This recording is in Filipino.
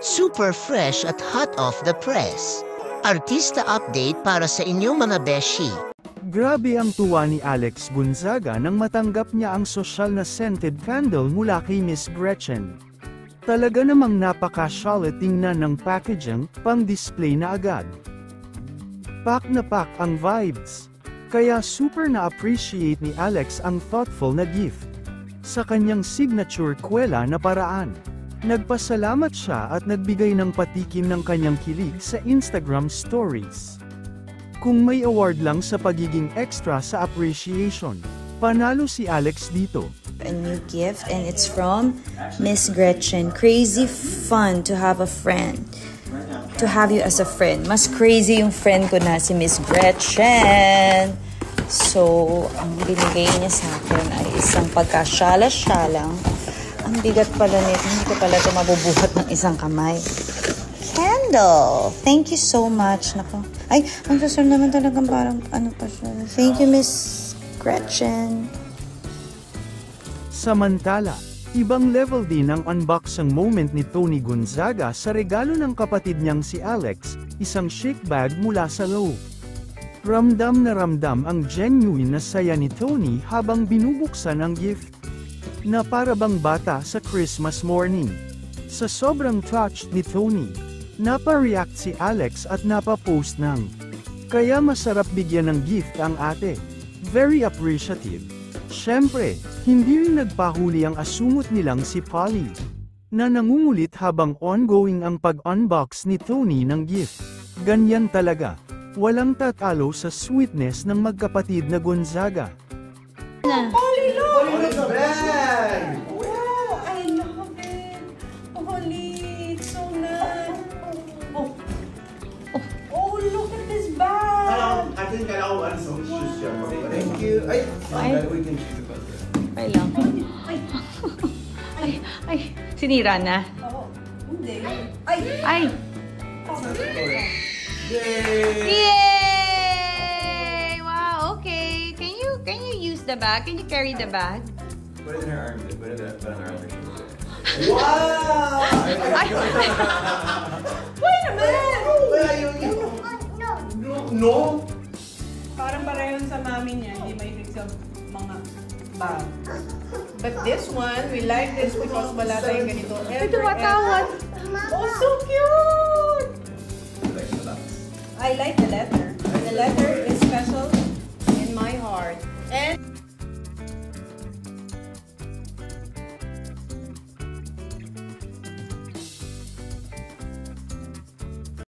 Super fresh at hot off the press. Artista update para sa inyong mga beshi. Grabe ang tuwa ni Alex Gonzaga nang matanggap niya ang sosyal na scented candle mula kay Miss Gretchen. Talaga namang napaka-solid tingnan ng packaging, pang-display na agad. Pack na pack ang vibes. Kaya super na-appreciate ni Alex ang thoughtful na gift. Sa kanyang signature kwela na paraan. Nagpasalamat siya at nagbigay ng patikim ng kanyang kilig sa Instagram stories. Kung may award lang sa pagiging extra sa appreciation, panalo si Alex dito. A new gift and it's from Miss Gretchen. Crazy fun to have a friend. To have you as a friend. Mas crazy yung friend ko na si Miss Gretchen. So, ang binigay niya sa akin ay isang pagkasyala-syalang. Ang bigat pala nito. Hindi ko pala ito mabubuhat ng isang kamay. Candle! Thank you so much. Nako. Ay, ang susunod naman talagang parang ano pa siya. Thank you, Miss Gretchen. Samantala, ibang level din ang unboxing moment ni Tony Gonzaga sa regalo ng kapatid niyang si Alex, isang chic bag mula sa loob. Ramdam na ramdam ang genuine na saya ni Tony habang binubuksan ang gift. Na para bang bata sa Christmas morning. Sa sobrang touched ni Tony, napa-react si Alex at napa-post ng, "Kaya masarap bigyan ng gift ang ate. Very appreciative." Siyempre, hindi rin nagpahuli ang asumot nilang si Polly, na nangungulit habang ongoing ang pag-unbox ni Tony ng gift. Ganyan talaga. Walang tatalo sa sweetness ng magkapatid na Gonzaga. Polly, look! Polly's bag! Wow, I love it! Polly, it's so nice! Oh, look at this bag! I think kailangan ko some shoes siya. Thank you. Ay, we can choose about that. Ay lang. Ay, sinira na. Oo, hindi. Ay! Yay! Wow, okay. Can you use the bag? Can you carry the bag? Put it in her arm. Put it on her arm. Wow! Ay! Wait a minute! No! Parang pareho sa mami niya, hindi mahilig sa mga bag. But this one, we like this because wala tayong ganito. Ay, tumatawad. Oh, so cute! I like the letter. The letter is special in my heart. And